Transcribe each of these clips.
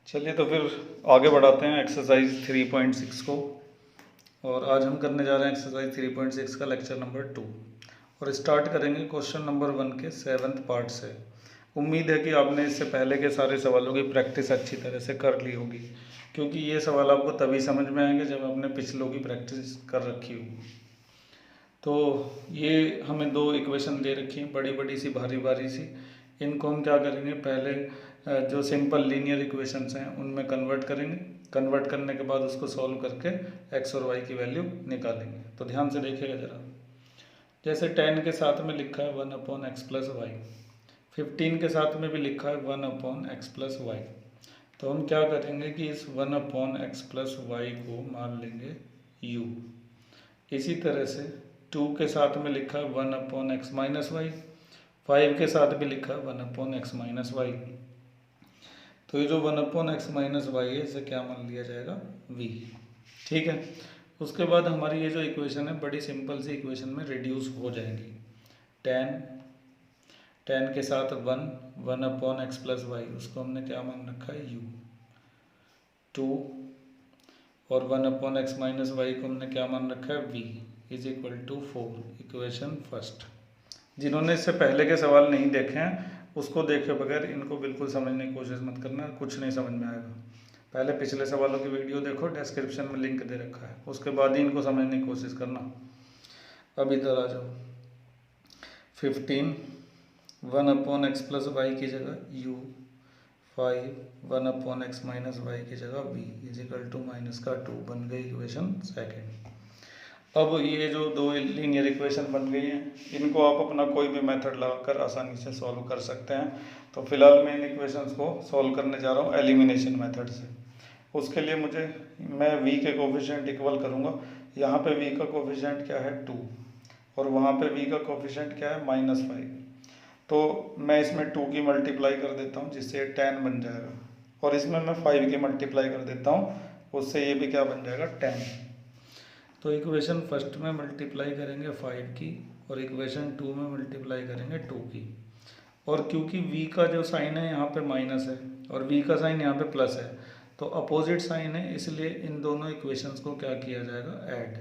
चलिए तो फिर आगे बढ़ाते हैं एक्सरसाइज 3.6 को। और आज हम करने जा रहे हैं एक्सरसाइज 3.6 का लेक्चर नंबर 2 और स्टार्ट करेंगे क्वेश्चन नंबर 1 के 7th पार्ट से। उम्मीद है कि आपने इससे पहले के सारे सवालों की प्रैक्टिस अच्छी तरह से कर ली होगी, क्योंकि ये सवाल आपको तभी समझ में आएंगे जब आपने पिछलों की प्रैक्टिस कर रखी होगी। तो ये हमें दो इक्वेशन दे रखी हैं, बड़ी बड़ी सी भारी भारी सी। इनको हम क्या करेंगे, पहले जो सिंपल लीनियर इक्वेशंस हैं उनमें कन्वर्ट करेंगे। कन्वर्ट करने के बाद उसको सॉल्व करके एक्स और वाई की वैल्यू निकालेंगे। तो ध्यान से देखिएगा ज़रा। जैसे 10 के साथ में लिखा है 1/x प्लस वाई, 15 के साथ में भी लिखा है 1/x प्लस वाई। तो हम क्या करेंगे कि इस 1/x प्लस वाई को मान लेंगे u। इसी तरह से 2 के साथ में लिखा है 1/x माइनस वाई, 5 के साथ भी लिखा है 1/x माइनस वाई। तो ये जो 1/x माइनस वाई है इसे क्या मान लिया जाएगा, v। ठीक है। उसके बाद हमारी ये जो इक्वेशन है बड़ी सिंपल सी इक्वेशन में रिड्यूस हो जाएंगी। 10 के साथ 1/x प्लस वाई, उसको हमने क्या मान रखा है u। 2 और 1/x माइनस वाई को हमने क्या मान रखा है v is equal to 4। Equation first. जिन्होंने इससे पहले के सवाल नहीं देखे हैं उसको देखे बगैर इनको बिल्कुल समझने की कोशिश मत करना, कुछ नहीं समझ में आएगा। पहले पिछले सवालों की वीडियो देखो, डिस्क्रिप्शन में लिंक दे रखा है, उसके बाद ही इनको समझने की कोशिश करना। अब इधर आ जाओ। 15 1/x प्लस वाई की जगह u, 5 1/x माइनस वाई की जगह v is equal to minus का 2 बन गई इक्वेशन सेकेंड। अब ये जो दो लीनियर इक्वेशन बन गई हैं, इनको आप अपना कोई भी मेथड लगाकर आसानी से सॉल्व कर सकते हैं। तो फिलहाल मैं इन इक्वेशंस को सॉल्व करने जा रहा हूँ एलिमिनेशन मेथड से। उसके लिए मैं v के कोफिशिएंट इक्वल करूँगा। यहाँ पे v का कोफिशिएंट क्या है 2 और वहाँ पे v का कोफिशिएंट क्या है -5। तो मैं इसमें 2 की मल्टीप्लाई कर देता हूँ जिससे 10 बन जाएगा, और इसमें मैं 5 की मल्टीप्लाई कर देता हूँ, उससे ये भी क्या बन जाएगा 10। तो इक्वेशन फर्स्ट में मल्टीप्लाई करेंगे 5 की और इक्वेशन 2 में मल्टीप्लाई करेंगे 2 की। और क्योंकि v का जो साइन है यहाँ पे माइनस है और v का साइन यहाँ पे प्लस है, तो अपोजिट साइन है, इसलिए इन दोनों इक्वेशंस को क्या किया जाएगा, ऐड।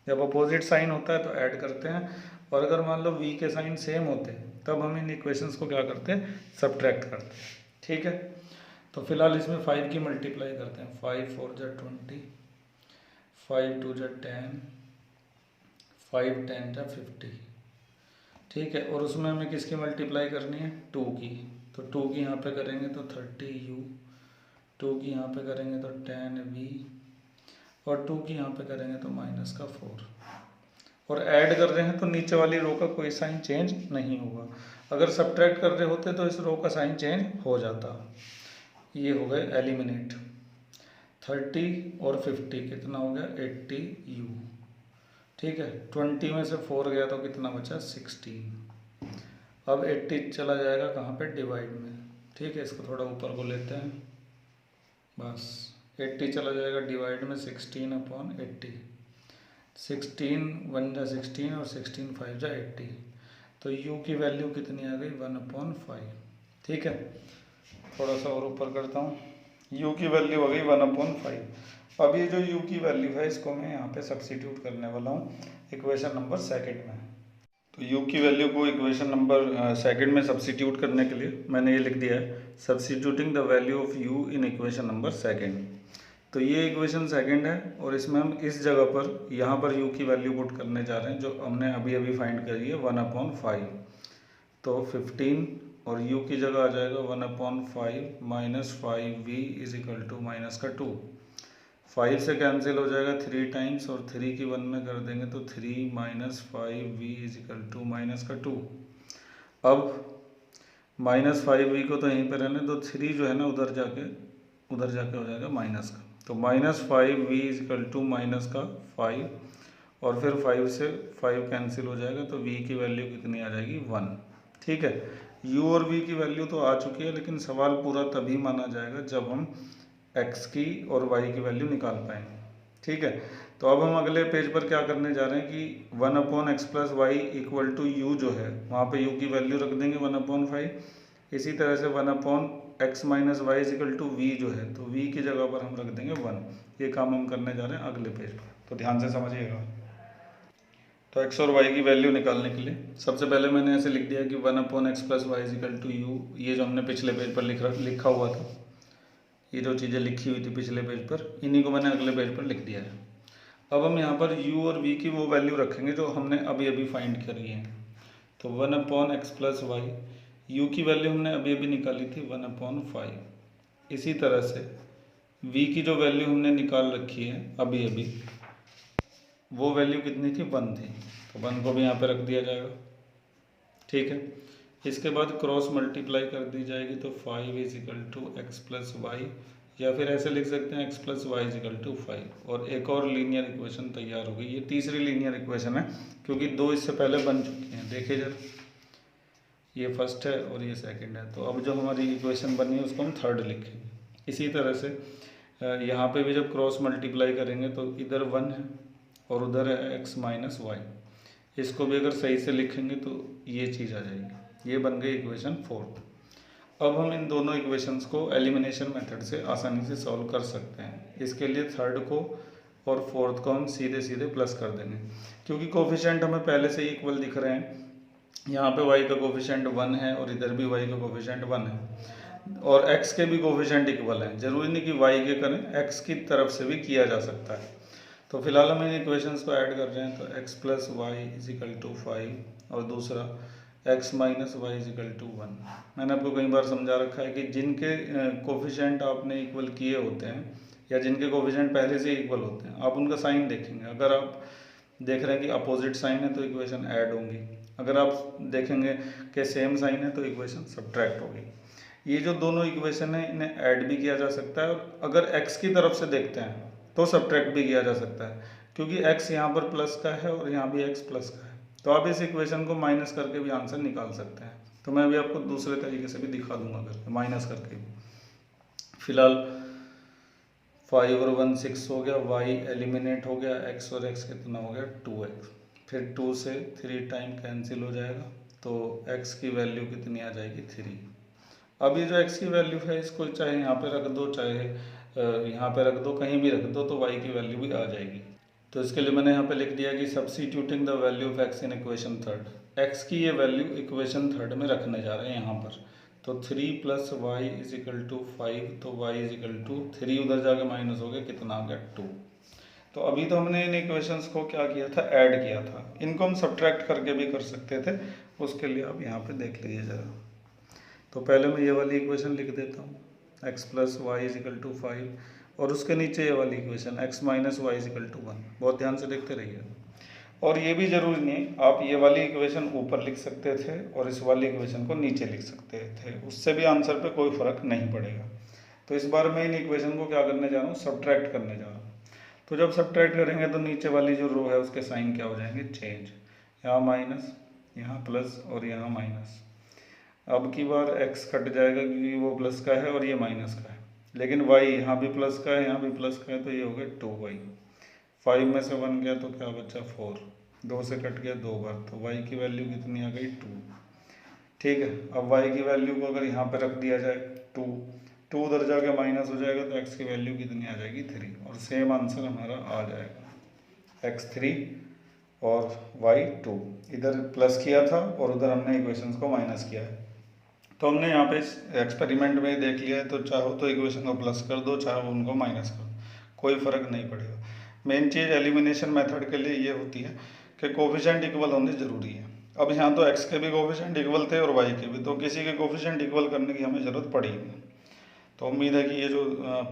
जब अपोजिट साइन होता है तो ऐड करते हैं, और अगर मान लो v के साइन सेम होते हैं तब हम इन इक्वेशंस को क्या करते हैं, सब्ट्रैक्ट करते हैं। ठीक है। तो फिलहाल इसमें 5 की मल्टीप्लाई करते हैं। 5 4 जा 20, 5 2 जा 10, 5 10 जा 50। ठीक है। और उसमें हमें किसकी मल्टीप्लाई करनी है, 2 की। तो 2 की यहाँ पे करेंगे तो 30u, 2 की यहाँ पे करेंगे तो 10v, और 2 की यहाँ पे करेंगे तो माइनस का 4। और ऐड कर रहे हैं तो नीचे वाली रो का कोई साइन चेंज नहीं होगा। अगर सब्ट्रैक्ट कर रहे होते तो इस रो का साइन चेंज हो जाता। ये हो गए एलिमिनेट। 30 और 50 कितना हो गया, 80u। ठीक है। 20 में से 4 गया तो कितना बचा, 16। अब 80 चला जाएगा कहाँ पे, डिवाइड में। ठीक है। इसको थोड़ा ऊपर को लेते हैं, बस 80 चला जाएगा डिवाइड में 16/80। 16 1 जा 16 और 16 5 जा 80। तो u की वैल्यू कितनी आ गई, 1/5। ठीक है। थोड़ा सा और ऊपर करता हूँ, u की वैल्यू आ गई 1/5। अब ये जो u की वैल्यू है इसको मैं यहाँ पे सब्स्टिट्यूट करने वाला हूँ इक्वेशन नंबर सेकंड में। तो u की वैल्यू को इक्वेशन नंबर सेकंड में सब्स्टिट्यूट करने के लिए मैंने ये लिख दिया है, substituting the value of u in equation number second. तो ये इक्वेशन सेकंड है और इसमें हम इस जगह पर यहाँ पर u की वैल्यू पुट करने जा रहे हैं जो हमने अभी अभी फाइंड करी है, 1/5। तो 15 और u की जगह आ जाएगा 1/5 minus 5v is equal to minus का 2। 5 से कैंसिल हो जाएगा 3 टाइम्स, और 3 की 1 में कर देंगे तो 3 minus 5v is equal to minus का 2। अब माइनस 5v को तो यहीं पर रहने दो, 3 जो है ना उधर जाके हो जाएगा माइनस का। तो -5v is equal to minus का 5, और फिर 5 से 5 कैंसिल हो जाएगा तो v की वैल्यू कितनी आ जाएगी, 1। ठीक है। u और v की वैल्यू तो आ चुकी है, लेकिन सवाल पूरा तभी माना जाएगा जब हम x की और y की वैल्यू निकाल पाएंगे। ठीक है। तो अब हम अगले पेज पर क्या करने जा रहे हैं कि 1/x plus y equal to u जो है वहाँ पे u की वैल्यू रख देंगे 1/5। इसी तरह से x minus y is equal to v जो है, तो वी की जगह पर हम रख देंगे 1। ये काम हम करने जा रहे हैं अगले पेज पर, तो ध्यान से समझिएगा। तो एक्स और वाई की वैल्यू निकालने के लिए सबसे पहले मैंने ऐसे लिख दिया कि 1/x plus y is equal to u, ये जो हमने पिछले पेज पर लिखा हुआ था, ये जो चीज़ें लिखी हुई थी पिछले पेज पर, इन्हीं को मैंने अगले पेज पर लिख दिया है। अब हम यहाँ पर u और v की वो वैल्यू रखेंगे जो हमने अभी अभी फाइंड करी है। तो 1/x प्लस वाई, u की वैल्यू हमने अभी अभी निकाली थी 1/5। इसी तरह से v की जो वैल्यू हमने निकाल रखी है अभी अभी, वो वैल्यू कितनी थी, 1 थी, तो 1 को भी यहाँ पे रख दिया जाएगा। ठीक है, इसके बाद क्रॉस मल्टीप्लाई कर दी जाएगी, तो 5 is equal to x plus y, या फिर ऐसे लिख सकते हैं x plus y is equal to 5, और एक और लीनियर इक्वेशन तैयार हो गई। ये तीसरी लीनियर इक्वेशन है, क्योंकि 2 इससे पहले बन चुकी हैं। देखिए जरा, ये फर्स्ट है और ये सेकंड है, तो अब जो हमारी इक्वेशन बनी है उसको हम थर्ड लिखेंगे। इसी तरह से यहाँ पे भी जब क्रॉस मल्टीप्लाई करेंगे तो इधर 1 है और उधर है x माइनस वाई, इसको भी अगर सही से लिखेंगे तो ये चीज़ आ जाएगी। ये बन गई इक्वेशन 4। अब हम इन दोनों इक्वेशंस को एलिमिनेशन मेथड से आसानी से सॉल्व कर सकते हैं। इसके लिए थर्ड को और फोर्थ को हम सीधे सीधे प्लस कर देंगे, क्योंकि कोफिशिएंट हमें पहले से ही इक्वल दिख रहे हैं। यहाँ पे y का कोफिशिएंट 1 है और इधर भी y का कोफिशिएंट 1 है, और x के भी कोफिशिएंट इक्वल हैं। जरूरी नहीं कि y के करें, x की तरफ से भी किया जा सकता है। तो फिलहाल हम इन इक्वेशंस को ऐड कर रहे हैं, तो x plus y is equal to 5 और दूसरा x minus y is equal to 1। मैंने आपको कई बार समझा रखा है कि जिनके कोफिशिएंट आपने इक्वल किए होते हैं या जिनके कोफिशिएंट पहले से इक्वल होते हैं, आप उनका साइन देखेंगे। अगर आप देख रहे हैं कि अपोजिट साइन है तो इक्वेशन ऐड होंगी, अगर आप देखेंगे कि सेम साइन है तो इक्वेशन सब्ट्रैक्ट होगी। ये जो दोनों इक्वेशन है इन्हें ऐड भी किया जा सकता है, और अगर x की तरफ से देखते हैं तो सब्ट्रैक्ट भी किया जा सकता है, क्योंकि x यहाँ पर प्लस का है और यहाँ भी x प्लस का है। तो आप इस इक्वेशन को माइनस करके भी आंसर निकाल सकते हैं। तो मैं अभी आपको दूसरे तरीके से भी दिखा दूंगा करके, माइनस करके भी। फिलहाल 5 और 1 6 हो गया, y एलिमिनेट हो गया, x और x कितना हो गया 2x, फिर 2 से 3 टाइम कैंसिल हो जाएगा, तो x की वैल्यू कितनी आ जाएगी 3। अब ये जो x की वैल्यू है इसको चाहे यहाँ पे रख दो, चाहे यहाँ पे रख दो, कहीं भी रख दो, तो y की वैल्यू भी आ जाएगी। तो इसके लिए मैंने यहाँ पे लिख दिया कि substituting the value of x in equation third, x की ये वैल्यू इक्वेशन थर्ड में रखने जा रहे हैं यहाँ पर। तो 3 plus y is equal to 5, तो y इज इक्वल टू 3 उधर जाके माइनस हो गया, कितना आ गया 2। तो अभी तो हमने इन इक्वेशंस को क्या किया था, ऐड किया था। इनको हम सब्ट्रैक्ट करके भी कर सकते थे, उसके लिए आप यहाँ पे देख लीजिए ज़रा। तो पहले मैं ये वाली इक्वेशन लिख देता हूँ, x plus y is equal to 5, और उसके नीचे ये वाली equation x minus y is equal to 1। बहुत ध्यान से देखते रहिए। और ये भी जरूरी नहीं, आप ये वाली इक्वेशन ऊपर लिख सकते थे और इस वाली इक्वेशन को नीचे लिख सकते थे, उससे भी आंसर पे कोई फर्क नहीं पड़ेगा। तो इस बार मैं इन इक्वेशन को क्या करने जा रहा हूँ, सब्ट्रैक्ट करने जा रहा हूँ। तो जब सब्ट्रैक्ट करेंगे तो नीचे वाली जो रो है उसके साइन क्या हो जाएंगे, चेंज। यहाँ माइनस, यहाँ प्लस और यहाँ माइनस। अब की बार x कट जाएगा क्योंकि वो प्लस का है और ये माइनस का है, लेकिन y यहाँ भी प्लस का है, यहाँ भी प्लस का है, तो ये हो गया 2y। 5 में से 1 गया तो क्या बचा 4, 2 से कट गया 2 बार, तो y की वैल्यू कितनी आ गई 2। ठीक है, अब y की वैल्यू को अगर यहाँ पे रख दिया जाए 2 उधर जाके माइनस हो जाएगा, तो x की वैल्यू कितनी आ जाएगी 3, और सेम आंसर हमारा आ जाएगा x 3 और y 2। इधर प्लस किया था और उधर हमने इक्वेशंस को माइनस किया है। तो हमने यहाँ पे एक्सपेरिमेंट में देख लिया है, तो चाहो तो इक्वेशन को प्लस कर दो, चाहे उनको माइनस कर दो, कोई फ़र्क नहीं पड़ेगा। मेन चीज़ एलिमिनेशन मेथड के लिए ये होती है कि कोफिशिएंट इक्वल होने ज़रूरी है। अब यहाँ तो x के भी कोफिशिएंट इक्वल थे और y के भी, तो किसी के कोफिशिएंट इक्वल करने की हमें ज़रूरत पड़ी नहीं। तो उम्मीद है कि ये जो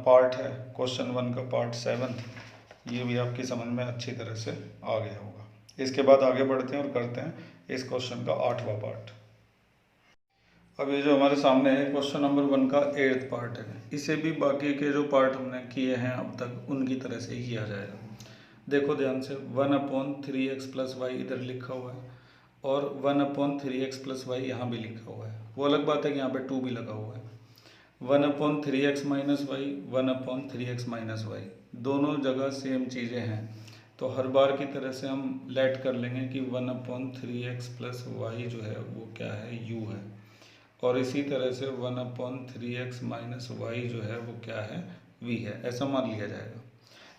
पार्ट है क्वेश्चन 1 का पार्ट 7, ये भी आपकी समझ में अच्छी तरह से आ गया होगा। इसके बाद आगे बढ़ते हैं और करते हैं इस क्वेश्चन का 8वां पार्ट। अब ये जो हमारे सामने है क्वेश्चन नंबर 1 का 8th पार्ट है, इसे भी बाकी के जो पार्ट हमने किए हैं अब तक उनकी तरह से ही किया जाएगा। देखो ध्यान से, 1/3x प्लस वाई इधर लिखा हुआ है और 1/3x प्लस वाई यहाँ भी लिखा हुआ है। वो अलग बात है कि यहाँ पे 2 भी लगा हुआ है। 1/3x minus Y, 1/3x minus Y, दोनों जगह सेम चीज़ें हैं, तो हर बार की तरह से हम लेट कर लेंगे कि 1/3x प्लस वाई जो है वो क्या है, u है, और इसी तरह से 1/3x माइनस वाई जो है वो क्या है, v है, ऐसा मान लिया जाएगा।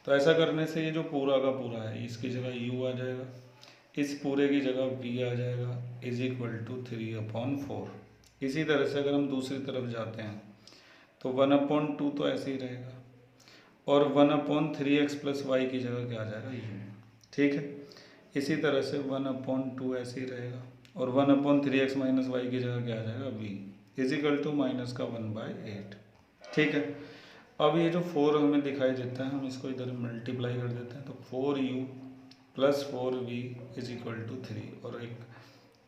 तो ऐसा करने से ये जो पूरा का पूरा है इसकी जगह u आ जाएगा, इस पूरे की जगह v आ जाएगा, इज इक्वल टू 3/4। इसी तरह से अगर हम दूसरी तरफ जाते हैं तो 1/2 तो ऐसे ही रहेगा, और 1/3x प्लस वाई की जगह क्या आ जाएगा, u। ठीक है, इसी तरह से 1/2 ऐसे ही रहेगा, और 1/3x माइनस वाई की जगह क्या आ जाएगा, v is equal to minus का 1/8। ठीक है, अब ये जो 4 हमें दिखाई देता है हम इसको इधर मल्टीप्लाई कर देते हैं, तो 4u plus 4v is equal to 3, और एक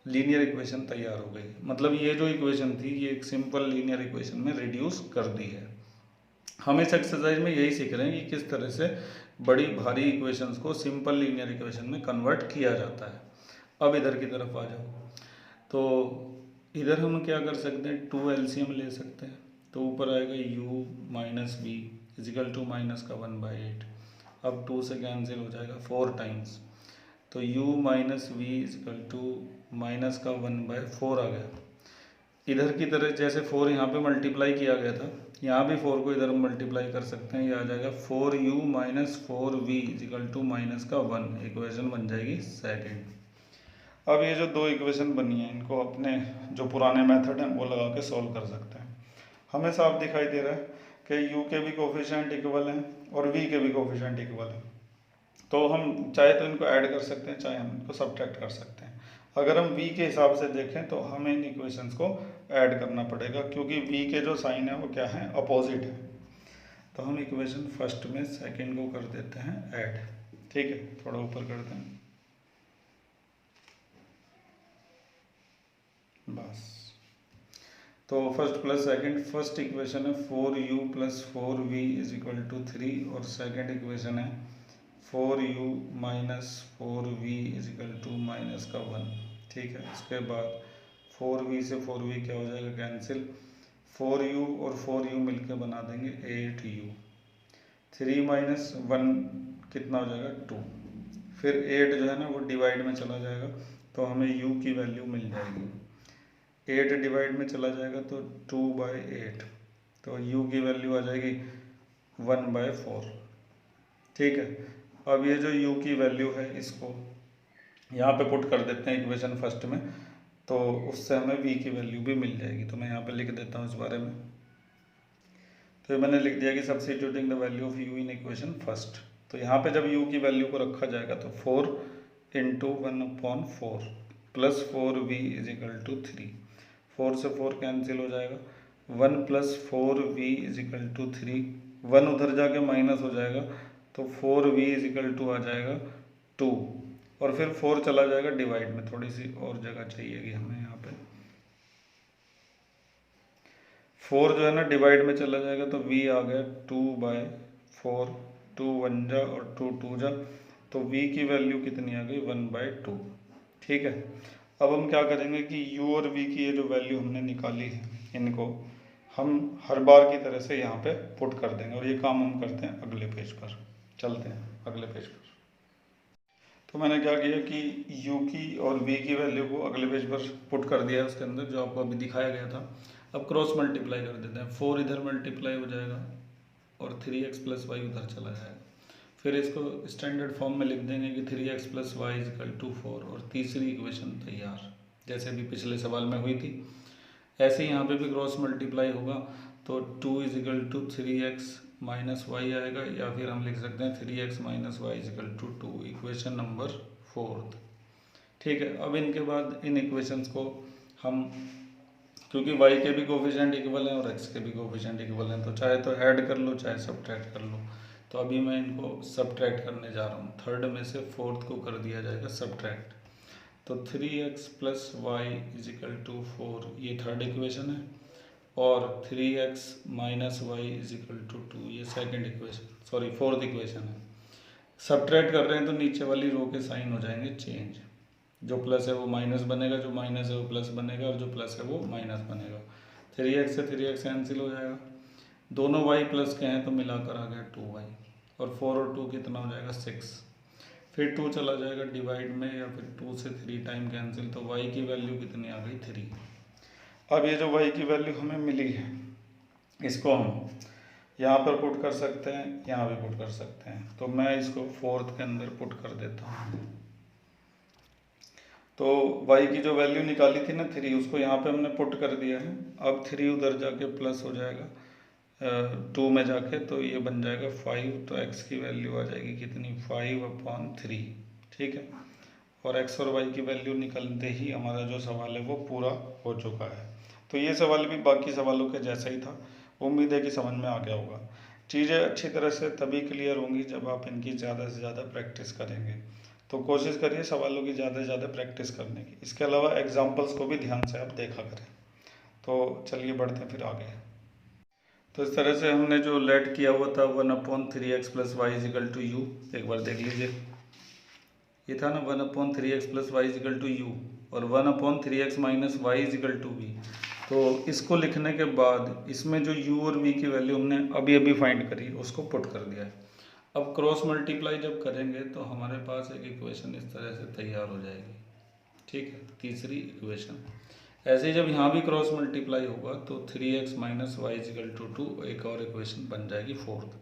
लीनियर इक्वेशन तैयार हो गई। मतलब ये जो इक्वेशन थी ये एक सिंपल लीनियर इक्वेशन में रिड्यूस कर दी है। हम इस एक्सरसाइज में यही सीख रहे हैं कि किस तरह से बड़ी भारी इक्वेशंस को सिंपल लीनियर इक्वेशन में कन्वर्ट किया जाता है। अब इधर की तरफ आ जाओ, तो इधर हम क्या कर सकते हैं, 2 एलसीएम ले सकते हैं, तो ऊपर आएगा u minus v is equal to minus का 1/8। अब 2 से कैंसिल हो जाएगा 4 टाइम्स, तो u minus v is equal to minus का 1/4 आ गया। इधर की तरह जैसे 4 यहाँ पे मल्टीप्लाई किया गया था, यहाँ भी 4 को इधर मल्टीप्लाई कर सकते हैं, ये आ जाएगा 4u minus 4v is equal to minus का 1। इक्वेशन बन जाएगी सेकेंड। अब ये जो दो इक्वेशन बनी है इनको अपने जो पुराने मेथड हैं वो लगा के सॉल्व कर सकते हैं। हमें साफ दिखाई दे रहा है कि u के भी कोफिशिएंट इक्वल हैं और v के भी कोफिशिएंट इक्वल हैं, तो हम चाहे तो इनको ऐड कर सकते हैं, चाहे हम इनको सब्ट्रैक्ट कर सकते हैं। अगर हम v के हिसाब से देखें तो हमें इन इक्वेशंस को ऐड करना पड़ेगा, क्योंकि v के जो साइन है वो क्या है, अपोजिट है। तो हम इक्वेशन फर्स्ट में सेकंड को कर देते हैं ऐड। ठीक है, थोड़ा ऊपर करते हैं बस। तो first plus second, first equation है 4u plus 4v is equal to 3, और सेकंड इक्वेशन है 4u minus 4v is equal to minus का 1। ठीक है, उसके बाद 4v से 4v क्या हो जाएगा, कैंसिल, 4u और 4u मिलकर बना देंगे 8u। 3 माइनस 1 कितना हो जाएगा, 2। फिर 8 जो है ना वो डिवाइड में चला जाएगा, तो हमें u की वैल्यू मिल जाएगी। 8 डिवाइड में चला जाएगा तो 2/8, तो u की वैल्यू आ जाएगी 1/4। ठीक है, अब ये जो u की वैल्यू है इसको यहाँ पे पुट कर देते हैं इक्वेशन फर्स्ट में, तो उससे हमें v की वैल्यू भी मिल जाएगी। तो मैं यहाँ पे लिख देता हूँ इस बारे में। तो ये मैंने लिख दिया कि substituting the value of u in equation first. तो यहाँ पे जब u की वैल्यू को रखा जाएगा तो 4 into 1/4 plus 4v is equal to 3। 4 से 4 कैंसिल हो जाएगा, 1 plus 4v is equal to 3। 1 उधर जाके माइनस हो जाएगा, तो 4v इज इक्वल टू आ जाएगा 2, और फिर 4 चला जाएगा डिवाइड में, थोड़ी सी और जगह चाहिएगी हमें यहाँ पे। 4 जो है ना डिवाइड में चला जाएगा, तो v आ गया 2/4, 2 1 जा और 2 2 जा, तो v की वैल्यू कितनी आ गई, 1/2। ठीक है, अब हम क्या करेंगे कि u और v की ये जो वैल्यू हमने निकाली है इनको हम हर बार की तरह से यहाँ पे पुट कर देंगे, और ये काम हम करते हैं अगले पेज पर। चलते हैं अगले पेज पर। तो मैंने क्या किया कि u की और v की वैल्यू को अगले पेज पर पुट कर दिया है उसके अंदर, जो आपको अभी दिखाया गया था। अब क्रॉस मल्टीप्लाई कर देते हैं, 4 इधर मल्टीप्लाई हो जाएगा और 3x प्लस वाई उधर चला जाएगा। फिर इसको स्टैंडर्ड फॉर्म में लिख देंगे कि 3x plus y is equal to 4, और तीसरी इक्वेशन तैयार, जैसे अभी पिछले सवाल में हुई थी। ऐसे ही यहाँ पे भी क्रॉस मल्टीप्लाई होगा, तो 2 is equal to 3x minus y आएगा, या फिर हम लिख सकते हैं 3x minus y is equal to 2, equation number 4। ठीक है, अब इनके बाद इन इक्वेशंस को हम, क्योंकि y के भी कोफिशिएंट इक्वल हैं और x के भी कोफिशिएंट इक्वल हैं, तो चाहे तो ऐड कर लो चाहे सब्ट्रैक्ट कर लो। तो अभी मैं इनको सब्ट्रैक्ट करने जा रहा हूँ। थर्ड में से फोर्थ को कर दिया जाएगा सब्ट्रैक्ट, तो 3x plus y is equal to 4, ये थर्ड इक्वेशन है, और 3x minus y is equal to 2, ये second equation, sorry fourth equation है। सब्ट्रैक्ट कर रहे हैं तो नीचे वाली रो के साइन हो जाएंगे चेंज, जो प्लस है वो माइनस बनेगा, जो माइनस है वो प्लस बनेगा, और जो प्लस है वो माइनस बनेगा। 3x से 3x कैंसिल हो जाएगा, दोनों y प्लस के हैं तो मिलाकर आ गया 2y, और 4 और 2 कितना हो जाएगा 6। फिर 2 चला जाएगा डिवाइड में, या फिर 2 से 3 टाइम कैंसिल, तो y की वैल्यू कितनी आ गई 3। अब ये जो y की वैल्यू हमें मिली है इसको हम यहाँ पर पुट कर सकते हैं, यहाँ भी पुट कर सकते हैं। तो मैं इसको 4th के अंदर पुट कर देता हूँ। तो y की जो वैल्यू निकाली थी ना 3, उसको यहाँ पे हमने पुट कर दिया है। अब 3 उधर जाके प्लस हो जाएगा 2 में जाके, तो ये बन जाएगा 5। तो x की वैल्यू आ जाएगी कितनी, 5/3। ठीक है, और x और y की वैल्यू निकलते ही हमारा जो सवाल है वो पूरा हो चुका है। तो ये सवाल भी बाकी सवालों के जैसा ही था। उम्मीद है कि समझ में आ गया होगा। चीज़ें अच्छी तरह से तभी क्लियर होंगी जब आप इनकी ज़्यादा से ज़्यादा प्रैक्टिस करेंगे। तो कोशिश करिए सवालों की ज़्यादा से ज़्यादा प्रैक्टिस करने की। इसके अलावा एग्जाम्पल्स को भी ध्यान से आप देखा करें। तो चलिए बढ़ते हैं फिर आगे। तो इस तरह से हमने जो लेट किया हुआ था 1/3x + y = u, एक बार देख लीजिए। ये था ना 1/3x + y = u और 1/3x - y = v। तो इसको लिखने के बाद इसमें जो u और v की वैल्यू हमने अभी अभी फाइंड करी उसको पुट कर दिया है। अब क्रॉस मल्टीप्लाई जब करेंगे तो हमारे पास एक इक्वेशन इस तरह से तैयार हो जाएगी। ठीक है, तीसरी इक्वेशन। ऐसे ही जब यहाँ भी क्रॉस मल्टीप्लाई होगा तो 3x - y = 2 एक और इक्वेशन बन जाएगी 4th।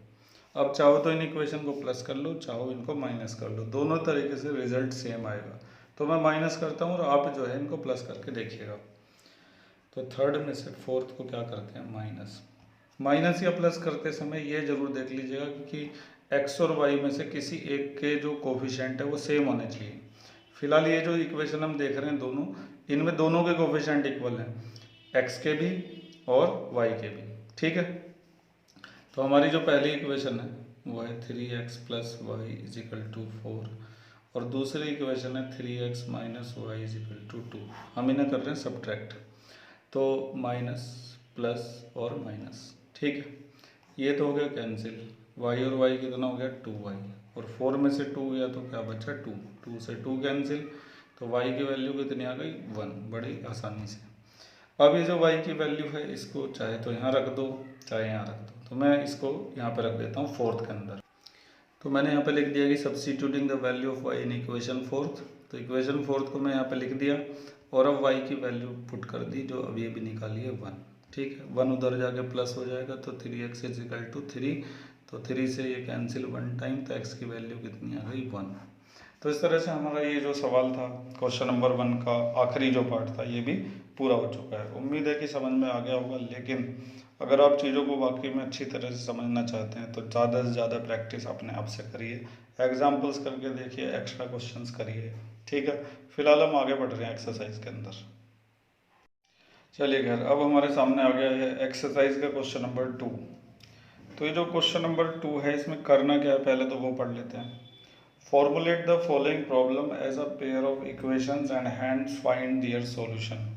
अब चाहो तो इन इक्वेशन को प्लस कर लो, चाहो इनको माइनस कर लो, दोनों तरीके से रिजल्ट सेम आएगा। तो मैं माइनस करता हूँ और आप जो है इनको प्लस करके देखिएगा। तो 3rd में से 4th को क्या करते हैं, माइनस या प्लस करते समय ये जरूर देख लीजिएगा कि x और y में से किसी एक के जो कोफिशिएंट है वो सेम होने चाहिए। फिलहाल ये जो इक्वेशन हम देख रहे हैं दोनों, इनमें दोनों के कोफिशिएंट इक्वल हैं, x के भी और y के भी। ठीक है, तो हमारी जो पहली इक्वेशन है वो है 3x + y = 4 और दूसरी इक्वेशन है 3x - y = 2। हम इन्हें कर रहे हैं सब्ट्रैक्ट, तो माइनस प्लस और माइनस। ठीक है, ये तो हो गया कैंसिल, y और y कितना हो गया 2y और 4 में से 2 गया तो क्या बचा 2, 2 से 2 कैंसिल, तो y की वैल्यू कितनी आ गई 1, बड़ी आसानी से। अब ये जो y की वैल्यू है इसको चाहे तो यहाँ रख दो चाहे यहाँ रख दो, तो मैं इसको यहाँ पे रख देता हूँ 4th के अंदर। तो मैंने यहाँ पे लिख दिया कि substituting the value of y in equation 4th। तो इक्वेशन 4th को मैं यहाँ पे लिख दिया और अब y की वैल्यू पुट कर दी जो अभी अभी निकाली है 1। ठीक है, 1 उधर जाके प्लस हो जाएगा तो 3x = 3, तो 3 से ये कैंसिल 1 टाइम, तो x की वैल्यू कितनी आ गई 1। तो इस तरह से हमारा ये जो सवाल था क्वेश्चन नंबर 1 का आखिरी जो पार्ट था ये भी पूरा हो चुका है। उम्मीद है कि समझ में आ गया होगा, लेकिन अगर आप चीज़ों को वाकई में अच्छी तरह से समझना चाहते हैं तो ज़्यादा से ज़्यादा प्रैक्टिस अपने आप से करिए, एग्जाम्पल्स करके देखिए, एक्स्ट्रा क्वेश्चंस करिए। ठीक है, फिलहाल हम आगे बढ़ रहे हैं एक्सरसाइज के अंदर। चलिए खैर, अब हमारे सामने आ गया है एक्सरसाइज का क्वेश्चन नंबर 2। तो ये जो क्वेश्चन नंबर 2 है इसमें करना क्या है पहले तो वो पढ़ लेते हैं। Formulate the following problem as a pair of equations and hands find their solution.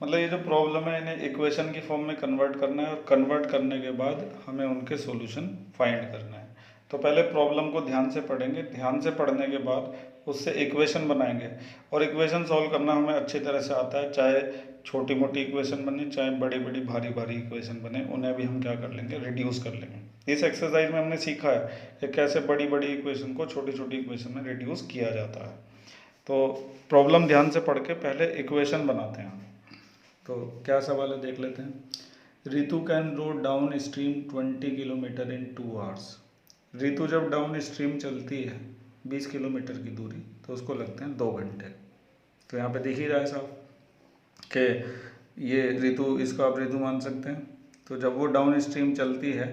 मतलब ये जो प्रॉब्लम है इन्हें इक्वेशन की फॉर्म में कन्वर्ट करना है और कन्वर्ट करने के बाद हमें उनके सॉल्यूशन फाइंड करना है। तो पहले प्रॉब्लम को ध्यान से पढ़ेंगे, ध्यान से पढ़ने के बाद उससे इक्वेशन बनाएंगे और इक्वेशन सॉल्व करना हमें अच्छी तरह से आता है, चाहे छोटी मोटी इक्वेशन बने चाहे बड़ी बड़ी भारी भारी इक्वेशन बने, उन्हें भी हम क्या कर लेंगे, रिड्यूस कर लेंगे। इस एक्सरसाइज में हमने सीखा है कि कैसे बड़ी बड़ी इक्वेशन को छोटी छोटी इक्वेशन में रिड्यूस किया जाता है। तो प्रॉब्लम ध्यान से पढ़ के पहले इक्वेशन बनाते हैं। तो क्या सवाल है देख लेते हैं। Ritu can row downstream 20 kilometre in 2 hours। Ritu जब डाउन स्ट्रीम चलती है 20 किलोमीटर की दूरी तो उसको लगते हैं 2 घंटे। तो यहाँ पे दिख ही रहा है साहब कि ये रितु, इसको आप रितु मान सकते हैं। तो जब वो डाउन स्ट्रीम चलती है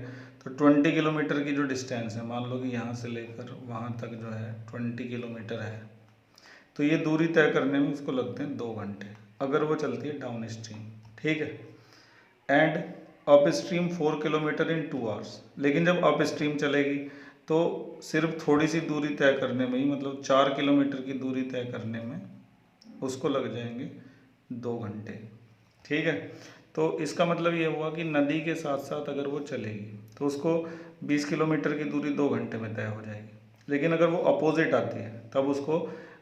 तो 20 किलोमीटर की जो डिस्टेंस है, मान लो कि यहाँ से लेकर वहाँ तक जो है 20 किलोमीटर है, तो ये दूरी तय करने में उसको लगते हैं 2 घंटे अगर वो चलती है डाउन स्ट्रीम। ठीक है, and up stream 4 kilometre in 2 hours। लेकिन जब अप स्ट्रीम चलेगी तो सिर्फ थोड़ी सी दूरी तय करने में ही, मतलब 4 किलोमीटर की दूरी तय करने में उसको लग जाएंगे 2 घंटे। ठीक है, तो इसका मतलब ये हुआ कि नदी के साथ साथ अगर वो चलेगी तो उसको 20 किलोमीटर की दूरी 2 घंटे में तय हो जाएगी। लेकिन अगर वो अपोजिट आती है तब उसको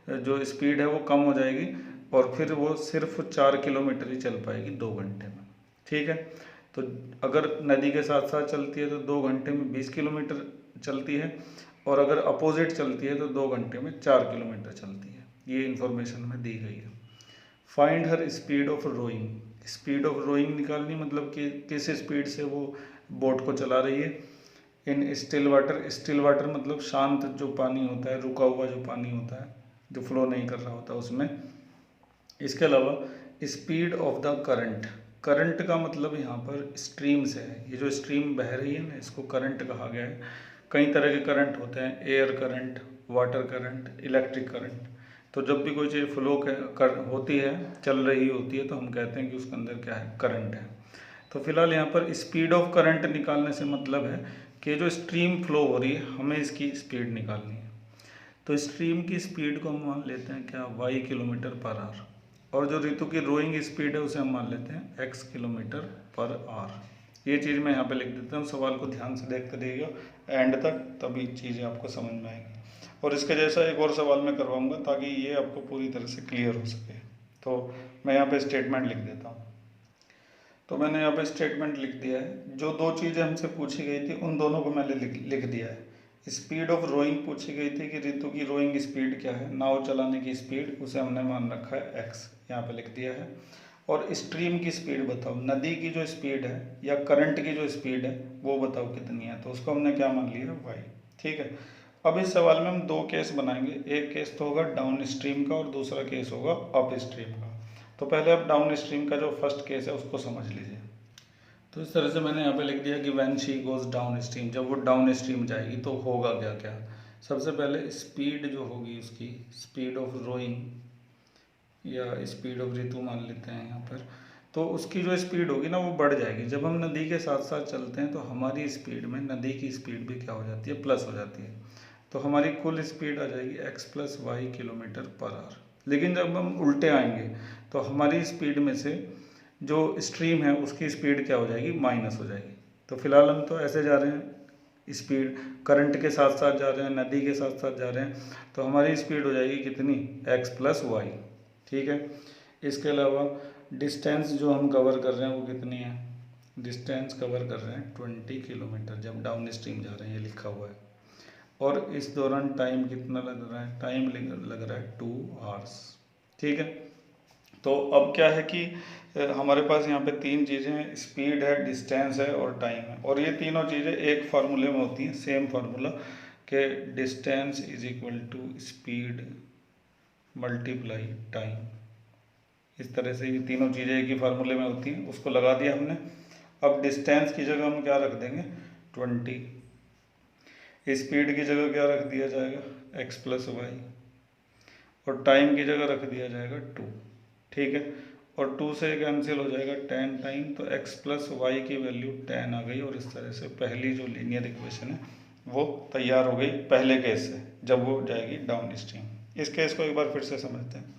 जो स्पीड है वो कम हो जाएगी और फिर वो सिर्फ 4 किलोमीटर ही चल पाएगी 2 घंटे में। ठीक है, तो अगर नदी के साथ साथ चलती है तो 2 घंटे में 20 किलोमीटर चलती है और अगर अपोजिट चलती है तो 2 घंटे में 4 किलोमीटर चलती है। ये इन्फॉर्मेशन में दी गई है। Find her speed of rowing. Speed of rowing निकालनी, मतलब कि किस स्पीड से वो बोट को चला रही है in still water. Still water मतलब शांत जो पानी होता है, रुका हुआ जो पानी होता है, जो फ्लो नहीं कर रहा होता उसमें। इसके अलावा speed of the current. Current का मतलब यहाँ पर स्ट्रीम से है, ये जो स्ट्रीम बह रही है ना, इसको करंट कहा गया है। कई तरह के करंट होते हैं, air current, water current, electric current. तो जब भी कोई चीज़ फ्लो होती है, चल रही होती है, तो हम कहते हैं कि उसके अंदर क्या है, करंट है। तो फिलहाल यहाँ पर स्पीड ऑफ करंट निकालने से मतलब है कि जो स्ट्रीम फ्लो हो रही है, हमें इसकी स्पीड निकालनी है। तो स्ट्रीम की स्पीड को हम मान लेते हैं क्या, y किलोमीटर पर आवर। और जो ऋतु की रोइंग स्पीड है उसे हम मान लेते हैं x किलोमीटर पर आवर। ये चीज़ मैं यहाँ पे लिख देता हूँ, सवाल को ध्यान से देखते रहिएगा एंड तक, तभी चीज़ें आपको समझ में आएंगी। और इसके जैसा एक और सवाल मैं करवाऊँगा ताकि ये आपको पूरी तरह से क्लियर हो सके। तो मैं यहाँ पे स्टेटमेंट लिख देता हूँ। तो मैंने यहाँ पे स्टेटमेंट लिख दिया है। जो दो चीज़ें हमसे पूछी गई थी उन दोनों को मैंने लिख दिया है। स्पीड ऑफ रोइंग पूछी गई थी कि ऋतु की रोइंग स्पीड क्या है, नाव चलाने की स्पीड, उसे हमने मान रखा है x, यहाँ पे लिख दिया है। और स्ट्रीम की स्पीड बताओ, नदी की जो स्पीड है या करंट की जो स्पीड है वो बताओ कितनी है, तो उसको हमने क्या मान लिया, y। ठीक है। अब इस सवाल में हम दो केस बनाएंगे, एक केस तो होगा डाउन स्ट्रीम का और दूसरा केस होगा अप स्ट्रीम का। तो पहले आप डाउन स्ट्रीम का जो फर्स्ट केस है उसको समझ लीजिए। तो इस तरह से मैंने यहाँ पे लिख दिया कि when she goes down stream, जब वो डाउन स्ट्रीम जाएगी तो होगा क्या क्या। सबसे पहले स्पीड जो होगी उसकी, स्पीड ऑफ रोइंग या स्पीड ऑफ ऋतु मान लेते हैं यहाँ पर, तो उसकी जो स्पीड होगी ना वो बढ़ जाएगी। जब हम नदी के साथ साथ चलते हैं तो हमारी स्पीड में नदी की स्पीड भी क्या हो जाती है, प्लस हो जाती है। तो हमारी कुल स्पीड आ जाएगी x plus y kilometre per hour. लेकिन जब हम उल्टे आएंगे तो हमारी स्पीड में से जो स्ट्रीम है उसकी स्पीड क्या हो जाएगी, माइनस हो जाएगी। तो फिलहाल हम तो ऐसे जा रहे हैं, स्पीड करंट के साथ साथ जा रहे हैं, नदी के साथ साथ जा रहे हैं, तो हमारी स्पीड हो जाएगी कितनी, x प्लस वाई। ठीक है। इसके अलावा डिस्टेंस जो हम कवर कर रहे हैं वो कितनी है, डिस्टेंस कवर कर रहे हैं 20 किलोमीटर, जब डाउन स्ट्रीम जा रहे हैं, ये लिखा हुआ है। और इस दौरान टाइम कितना लग रहा है, टाइम लग रहा है 2 आवर्स। ठीक है। तो अब क्या है कि हमारे पास यहाँ पे तीन चीज़ें हैं, स्पीड है, डिस्टेंस है और टाइम है। और ये तीनों चीज़ें एक फार्मूले में होती हैं, सेम फार्मूला के distance is equal to speed multiply time. इस तरह से ये तीनों चीज़ें एक ही फार्मूले में होती हैं, उसको लगा दिया हमने। अब डिस्टेंस की जगह हम क्या रख देंगे, 20। स्पीड की जगह क्या रख दिया जाएगा, x प्लस वाई। और टाइम की जगह रख दिया जाएगा 2। ठीक है। और 2 से कैंसिल हो जाएगा 10 टाइम, तो x प्लस वाई की वैल्यू 10 आ गई। और इस तरह से पहली जो लीनियर इक्वेशन है वो तैयार हो गई पहले केस से, जब वो जाएगी डाउन स्ट्रीम। इस केस को एक बार फिर से समझते हैं।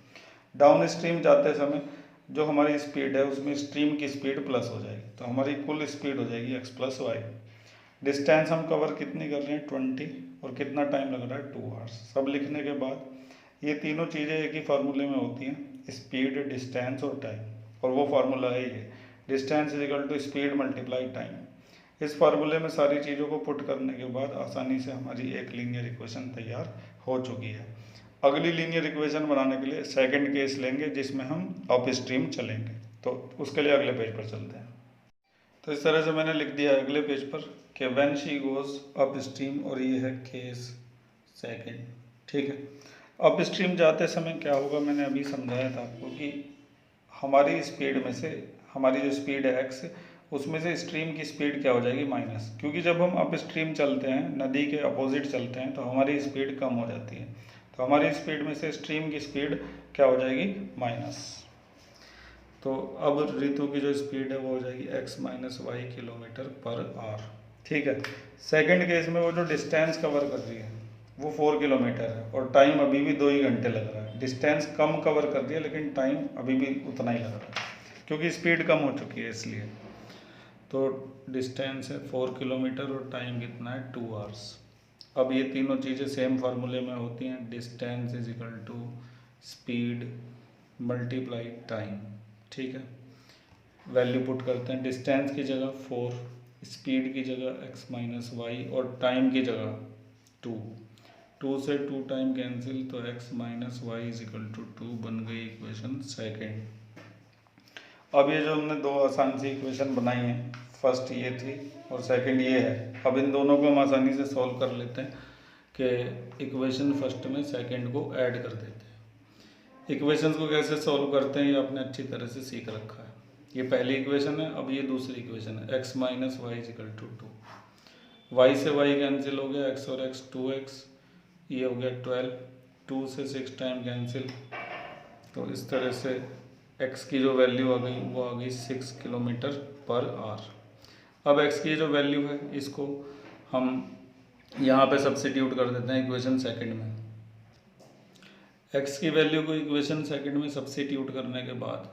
डाउन स्ट्रीम जाते समय जो हमारी स्पीड है उसमें स्ट्रीम की स्पीड प्लस हो जाएगी, तो हमारी कुल स्पीड हो जाएगी x प्लस वाई। डिस्टेंस हम कवर कितनी कर रहे हैं, 20, और कितना टाइम लग रहा है, 2 आवर्स। सब लिखने के बाद ये तीनों चीज़ें एक ही फार्मूले में होती हैं, स्पीड, डिस्टेंस और टाइम। और वो फार्मूला है ये, distance is equal to speed multiply time. इस फार्मूले में सारी चीज़ों को पुट करने के बाद आसानी से हमारी एक लीनियर इक्वेशन तैयार हो चुकी है। अगली लीनियर इक्वेशन बनाने के लिए सेकंड केस लेंगे जिसमें हम अप स्ट्रीम चलेंगे, तो उसके लिए अगले पेज पर चलते हैं। तो इस तरह से मैंने लिख दिया अगले पेज पर कि when she goes up stream, और ये है केस सेकंड। ठीक है। अप स्ट्रीम जाते समय क्या होगा, मैंने अभी समझाया था आपको कि हमारी स्पीड में से, हमारी जो स्पीड है x, उसमें से स्ट्रीम की स्पीड क्या हो जाएगी, माइनस। क्योंकि जब हम अप स्ट्रीम चलते हैं, नदी के अपोजिट चलते हैं, तो हमारी स्पीड कम हो जाती है। तो हमारी स्पीड में से स्ट्रीम की स्पीड क्या हो जाएगी, माइनस। तो अब ऋतु की जो स्पीड है वो हो जाएगी x minus y kilometre per hour. ठीक है। सेकंड केस में वो जो डिस्टेंस कवर कर रही है वो 4 किलोमीटर है, और टाइम अभी भी 2 ही घंटे लग रहा है। डिस्टेंस कम कवर कर रही है लेकिन टाइम अभी भी उतना ही लग रहा है, क्योंकि स्पीड कम हो चुकी है इसलिए। तो डिस्टेंस है 4 किलोमीटर और टाइम कितना है, 2 आवर्स। अब ये तीनों चीज़ें सेम फार्मूले में होती हैं, distance is equal to speed multiply time. ठीक है। वैल्यू पुट करते हैं, डिस्टेंस की जगह 4, स्पीड की जगह x माइनस वाई, और टाइम की जगह 2। 2 से 2 टाइम कैंसिल, तो x minus y is equal to 2 बन गई इक्वेशन सेकेंड। अब ये जो हमने दो आसान सी इक्वेशन बनाई हैं, फर्स्ट ये थी और सेकंड ये है। अब इन दोनों को हम आसानी से सॉल्व कर लेते हैं कि इक्वेशन फर्स्ट में सेकंड को ऐड कर देते हैं। इक्वेशंस को कैसे सॉल्व करते हैं ये आपने अच्छी तरह से सीख रखा है। ये पहली इक्वेशन है, अब ये दूसरी इक्वेशन है, x minus y is equal to 2। Y से वाई कैंसिल हो गया, x और x 2x, ये हो गया 12, 2 से 6 टाइम कैंसिल, तो इस तरह से x की जो वैल्यू आ गई वो आ गई 6 किलोमीटर पर आवर। अब x की जो वैल्यू है इसको हम यहाँ पे सब्स्टिट्यूट कर देते हैं इक्वेशन सेकंड में। x की वैल्यू को इक्वेशन सेकंड में सब्स्टिट्यूट करने के बाद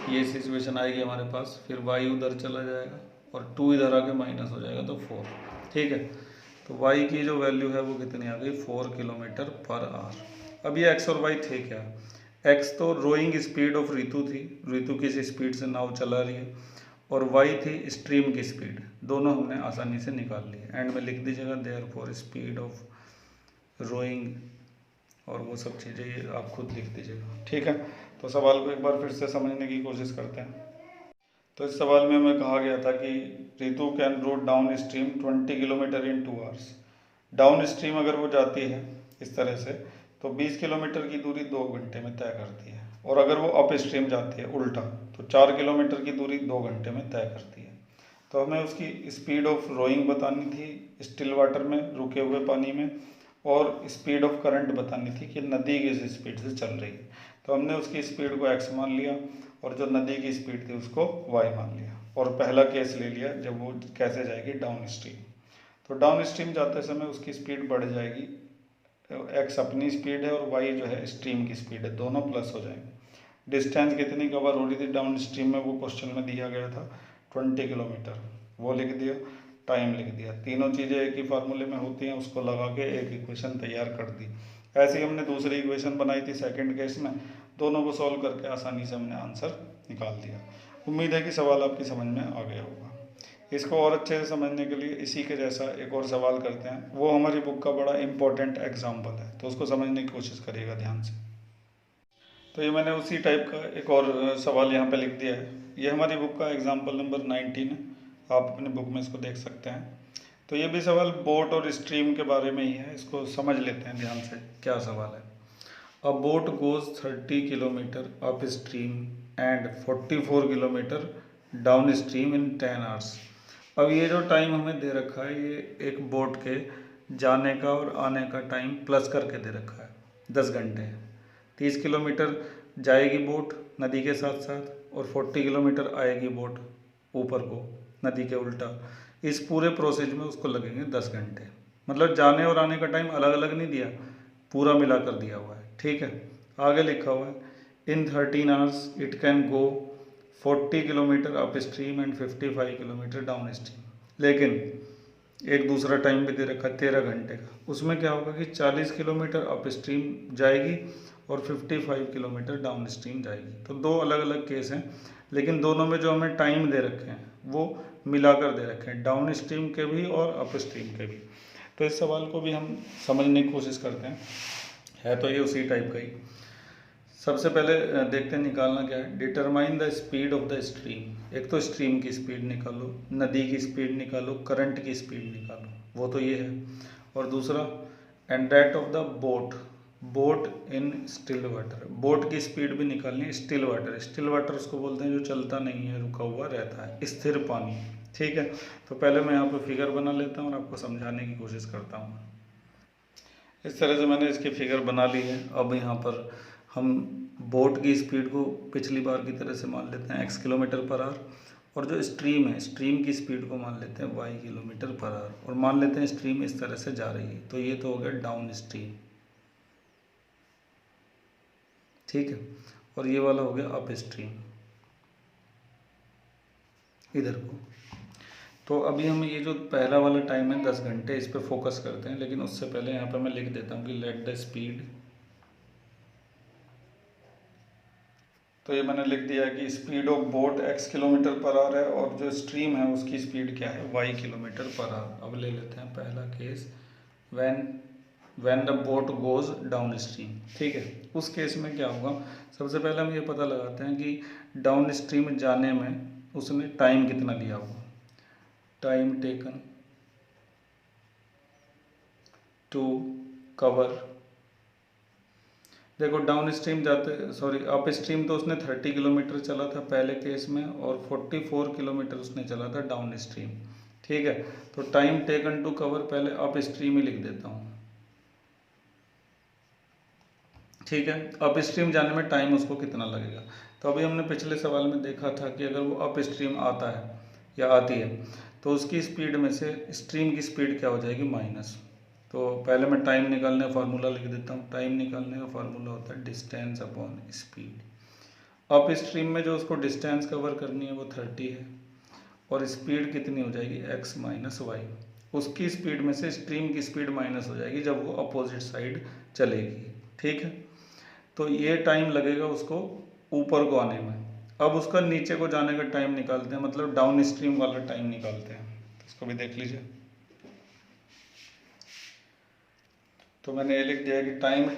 ये सिचुएशन आएगी हमारे पास, फिर y उधर चला जाएगा और 2 इधर आके माइनस हो जाएगा तो 4। ठीक है, तो y की जो वैल्यू है वो कितनी आ गई 4 किलोमीटर पर आवर। अब ये x और y थे क्या, x तो रोइंग स्पीड ऑफ ऋतु थी, ऋतु किस स्पीड से नाव चला रही है, और y थी स्ट्रीम की स्पीड। दोनों हमने आसानी से निकाल लिए। एंड में लिख दीजिएगा देयरफॉर स्पीड ऑफ रोइंग और वो सब चीज़ें ये आप खुद लिख दीजिएगा। ठीक है, तो सवाल को एक बार फिर से समझने की कोशिश करते हैं। तो इस सवाल में हमें कहा गया था कि Ritu can rowed downstream 20 kilometre in 2 hours. Downstream अगर वो जाती है इस तरह से तो 20 किलोमीटर की दूरी 2 घंटे में तय करती है, और अगर वो अप स्ट्रीम जाती है उल्टा तो 4 किलोमीटर की दूरी 2 घंटे में तय करती है। तो हमें उसकी स्पीड ऑफ रोइंग बतानी थी स्टिल वाटर में, रुके हुए पानी में, और स्पीड ऑफ करंट बतानी थी कि नदी किस स्पीड से चल रही है। तो हमने उसकी स्पीड को x मान लिया और जो नदी की स्पीड थी उसको y मान लिया, और पहला केस ले लिया जब वो कैसे जाएगी डाउन स्ट्रीम। तो डाउन स्ट्रीम जाते समय उसकी स्पीड बढ़ जाएगी, x अपनी स्पीड है और y जो है स्ट्रीम की स्पीड है, दोनों प्लस हो जाएंगे। डिस्टेंस कितनी कवर हो रही थी डाउन स्ट्रीम में वो क्वेश्चन में दिया गया था 20 किलोमीटर, वो लिख दिया, टाइम लिख दिया। तीनों चीज़ें एक ही फार्मूले में होती हैं, उसको लगा के एक इक्वेशन तैयार कर दी। ऐसे ही हमने दूसरी इक्वेशन बनाई थी सेकंड केस में, दोनों को सॉल्व करके आसानी से हमने आंसर निकाल दिया। उम्मीद है कि सवाल आपकी समझ में आ गया होगा। इसको और अच्छे से समझने के लिए इसी के जैसा एक और सवाल करते हैं, वो हमारी बुक का बड़ा इंपॉर्टेंट एग्जाम्पल है, तो उसको समझने की कोशिश करिएगा ध्यान से। तो ये मैंने उसी टाइप का एक और सवाल यहाँ पे लिख दिया है। ये हमारी बुक का एग्जाम्पल नंबर 19 है, आप अपने बुक में इसको देख सकते हैं। तो ये भी सवाल बोट और स्ट्रीम के बारे में ही है, इसको समझ लेते हैं ध्यान से क्या सवाल है। अ boat goes 30 kilometre up stream and 44 kilometre down stream in 10 hours. अब ये जो टाइम हमें दे रखा है ये एक बोट के जाने का और आने का टाइम प्लस करके दे रखा है, 10 घंटे। 30 किलोमीटर जाएगी बोट नदी के साथ साथ और 40 किलोमीटर आएगी बोट ऊपर को नदी के उल्टा। इस पूरे प्रोसेस में उसको लगेंगे 10 घंटे। मतलब जाने और आने का टाइम अलग अलग नहीं दिया, पूरा मिला कर दिया हुआ है। ठीक है, आगे लिखा हुआ है इन 13 hours it can go 40 kilometre up stream and 55 kilometre down stream. लेकिन एक दूसरा टाइम भी दे रखा है 13 घंटे का, उसमें क्या होगा कि 40 किलोमीटर अप स्ट्रीम जाएगी और 55 किलोमीटर डाउन स्ट्रीम जाएगी। तो दो अलग अलग केस हैं, लेकिन दोनों में जो हमें टाइम दे रखे हैं वो मिलाकर दे रखे हैं, डाउन स्ट्रीम के भी और अप स्ट्रीम के भी। तो इस सवाल को भी हम समझने की कोशिश करते हैं, है तो ये उसी टाइप का ही। सबसे पहले देखते हैं निकालना क्या है। Determine the speed of the stream. एक तो स्ट्रीम की स्पीड निकालो, नदी की स्पीड निकालो, करंट की स्पीड निकालो, वो तो ये है। और दूसरा and that of the boat, boat in still water. Boat की स्पीड भी निकालनी है स्टिल वाटर। स्टिल वाटर उसको बोलते हैं जो चलता नहीं है, रुका हुआ रहता है, स्थिर पानी। ठीक है, तो पहले मैं यहाँ पर फिगर बना लेता हूँ और आपको समझाने की कोशिश करता हूँ। इस तरह से मैंने इसकी फिगर बना ली है। अब यहाँ पर हम बोट की स्पीड को पिछली बार की तरह से मान लेते हैं x किलोमीटर पर आवर, और जो स्ट्रीम है स्ट्रीम की स्पीड को मान लेते हैं y किलोमीटर पर आवर, और मान लेते हैं स्ट्रीम इस तरह से जा रही है। तो ये तो हो गया डाउन स्ट्रीम, ठीक है, और ये वाला हो गया अप स्ट्रीम इधर को। तो अभी हम ये जो पहला वाला टाइम है 10 घंटे, इस पर फोकस करते हैं। लेकिन उससे पहले यहाँ पर मैं लिख देता हूँ कि लेट द स्पीड। तो ये मैंने लिख दिया है कि speed of boat x kilometre per our है, और जो स्ट्रीम है उसकी स्पीड क्या है y किलोमीटर पर आवर। अब ले लेते हैं पहला case, when when the boat goes down stream. ठीक है, उस केस में क्या होगा, सबसे पहले हम ये पता लगाते हैं कि डाउन स्ट्रीम जाने में उसने टाइम कितना लिया होगा। टाइम टेकन टू कवर, देखो डाउन स्ट्रीम अप स्ट्रीम तो उसने 30 किलोमीटर चला था पहले केस में, और 44 किलोमीटर उसने चला था डाउन स्ट्रीम। ठीक है, तो टाइम टेकन टू कवर पहले अप स्ट्रीम ही लिख देता हूँ। ठीक है, अप स्ट्रीम जाने में टाइम उसको कितना लगेगा। तो अभी हमने पिछले सवाल में देखा था कि अगर वो अप स्ट्रीम आता है या आती है तो उसकी स्पीड में से स्ट्रीम की स्पीड क्या हो जाएगी, माइनस। तो पहले मैं टाइम निकालने का फार्मूला लिख देता हूँ। टाइम निकालने का फार्मूला होता है distance upon speed. Up stream में जो उसको डिस्टेंस कवर करनी है वो 30 है, और स्पीड कितनी हो जाएगी, x माइनस वाई। उसकी स्पीड में से स्ट्रीम की स्पीड माइनस हो जाएगी जब वो अपोजिट साइड चलेगी। ठीक है, तो ये टाइम लगेगा उसको ऊपर को आने में। अब उसका नीचे को जाने का टाइम निकालते हैं, मतलब डाउन स्ट्रीम वाला टाइम निकालते हैं। तो इसको भी देख लीजिए। तो मैंने ये लिख दिया कि time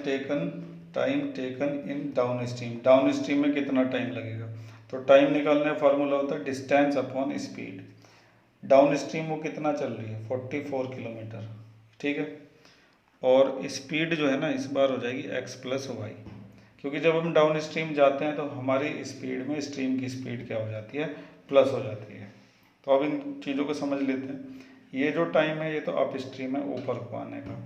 taken in down stream. Down stream में कितना टाइम लगेगा, तो टाइम निकालने का फार्मूला होता है distance upon speed. Down stream वो कितना चल रही है, 44 किलोमीटर। ठीक है, और स्पीड जो है ना इस बार हो जाएगी x प्लस वाई, क्योंकि जब हम डाउन स्ट्रीम जाते हैं तो हमारी स्पीड में स्ट्रीम की स्पीड क्या हो जाती है, प्लस हो जाती है। तो अब इन चीज़ों को समझ लेते हैं। ये जो टाइम है ये तो अप स्ट्रीम है ऊपर को आने का,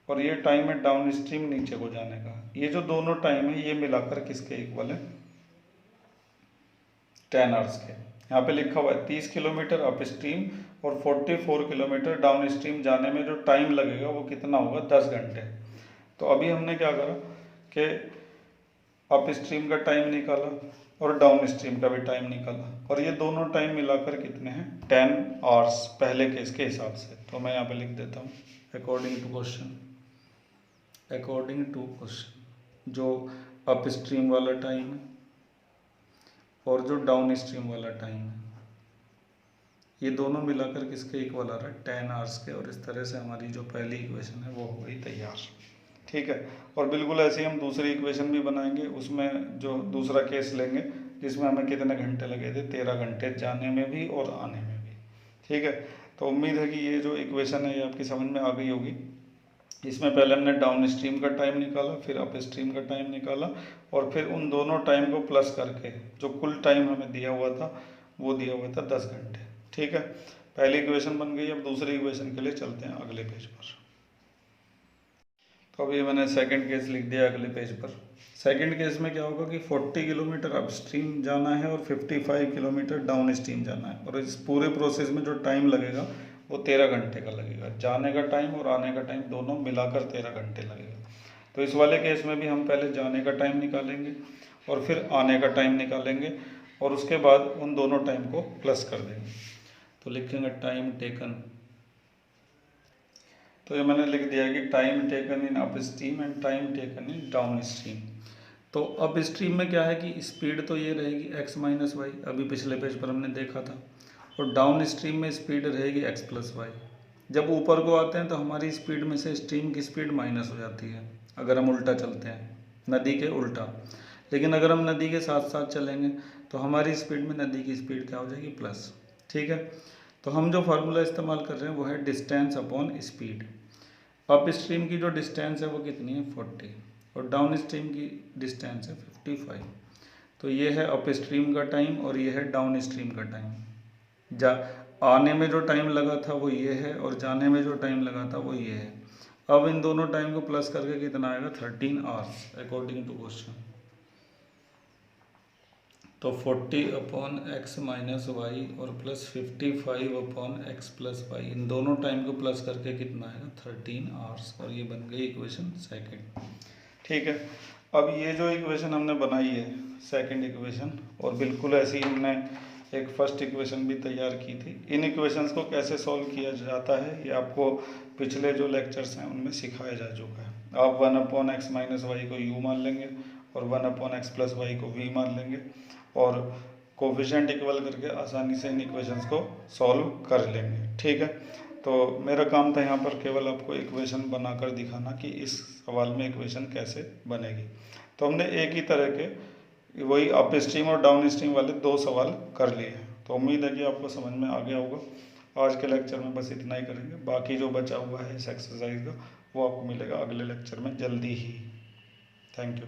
और ये टाइम है डाउन स्ट्रीम नीचे को जाने का। ये जो दोनों टाइम है ये मिलाकर किसके इक्वल है, 10 आवर्स के। यहाँ पे लिखा हुआ है 30 किलोमीटर अप स्ट्रीम और 44 किलोमीटर डाउन स्ट्रीम जाने में जो टाइम लगेगा वो कितना होगा, 10 घंटे। तो अभी हमने क्या करा कि अप स्ट्रीम का टाइम निकाला और डाउन स्ट्रीम का भी टाइम निकाला, और ये दोनों टाइम मिलाकर कितने हैं, 10 आवर्स पहले केस के हिसाब से। तो मैं यहाँ पे लिख देता हूँ अकॉर्डिंग टू क्वेश्चन जो अप स्ट्रीम वाला टाइम है और जो डाउन स्ट्रीम वाला टाइम है ये दोनों मिलाकर किसके इक्वल आ रहा है, 10 आवर्स के। और इस तरह से हमारी जो पहली इक्वेशन है वो हो गई तैयार। ठीक है, और बिल्कुल ऐसे ही हम दूसरी इक्वेशन भी बनाएंगे। उसमें जो दूसरा केस लेंगे जिसमें हमें कितने घंटे लगे थे, 13 घंटे जाने में भी और आने में भी। ठीक है, तो उम्मीद है कि ये जो इक्वेशन है ये आपकी समझ में आ गई होगी। इसमें पहले हमने डाउन स्ट्रीम का टाइम निकाला, फिर अप स्ट्रीम का टाइम निकाला, और फिर उन दोनों टाइम को प्लस करके जो कुल टाइम हमें दिया हुआ था वो दिया हुआ था 10 घंटे। ठीक है, पहली इक्वेशन बन गई। अब दूसरी इक्वेशन के लिए चलते हैं अगले पेज पर। तो अभी मैंने सेकंड केस लिख दिया अगले पेज पर। सेकंड केस में क्या होगा कि 40 किलोमीटर अप स्ट्रीम जाना है और 55 किलोमीटर डाउन स्ट्रीम जाना है, और इस पूरे प्रोसेस में जो टाइम लगेगा वो 13 घंटे का लगेगा। जाने का टाइम और आने का टाइम दोनों मिलाकर 13 घंटे लगेगा। तो इस वाले केस में भी हम पहले जाने का टाइम निकालेंगे और फिर आने का टाइम निकालेंगे, और उसके बाद उन दोनों टाइम को प्लस कर देंगे। तो लिखेंगे टाइम टेकन, तो ये मैंने लिख दिया कि time taken in up stream and time taken in down stream. तो अप स्ट्रीम में क्या है कि स्पीड तो ये रहेगी x माइनस वाई, अभी पिछले पेज पर हमने देखा था, और डाउन स्ट्रीम में स्पीड रहेगी x प्लस वाई। जब ऊपर को आते हैं तो हमारी स्पीड में से स्ट्रीम की स्पीड माइनस हो जाती है अगर हम उल्टा चलते हैं, नदी के उल्टा। लेकिन अगर हम नदी के साथ साथ चलेंगे तो हमारी स्पीड में नदी की स्पीड क्या हो जाएगी, प्लस। ठीक है, तो हम जो फार्मूला इस्तेमाल कर रहे हैं वो है distance upon speed. Up stream की जो डिस्टेंस है वो कितनी है, 40, और डाउन स्ट्रीम की डिस्टेंस है 55। तो ये है अप स्ट्रीम का टाइम और ये है डाउन स्ट्रीम का टाइम। आने में जो टाइम लगा था वो ये है, और जाने में जो टाइम लगा था वो ये है। अब इन दोनों टाइम को प्लस करके कितना आएगा, 13 आवर्स अकॉर्डिंग टू क्वेश्चन। तो 40 अपॉन एक्स माइनस वाई और plus 55 upon X plus Y, इन दोनों टाइम को प्लस करके कितना आएगा, 13 आवर्स। और ये बन गई इक्वेशन सेकंड। ठीक है, अब ये जो इक्वेशन हमने बनाई है सेकंड इक्वेशन, और बिल्कुल ऐसी हमने एक फर्स्ट इक्वेशन भी तैयार की थी। इन इक्वेशंस को कैसे सॉल्व किया जाता है ये आपको पिछले जो लेक्चर्स हैं उनमें सिखाया जा चुका है। आप 1 अपॉन एक्स माइनस वाई को u मान लेंगे और 1 अपॉन एक्स प्लस वाई को v मान लेंगे, और कोफिशिएंट इक्वल करके आसानी से इन इक्वेशंस को सॉल्व कर लेंगे। ठीक है, तो मेरा काम था यहाँ पर केवल आपको इक्वेशन बनाकर दिखाना कि इस सवाल में इक्वेशन कैसे बनेगी। तो हमने एक ही तरह के वही अप स्ट्रीम और डाउन स्ट्रीम वाले 2 सवाल कर लिए हैं। तो उम्मीद है कि आपको समझ में आ गया होगा। आज के लेक्चर में बस इतना ही करेंगे, बाकी जो बचा हुआ है इस एक्सरसाइज का वो आपको मिलेगा अगले लेक्चर में जल्दी ही। Thank you.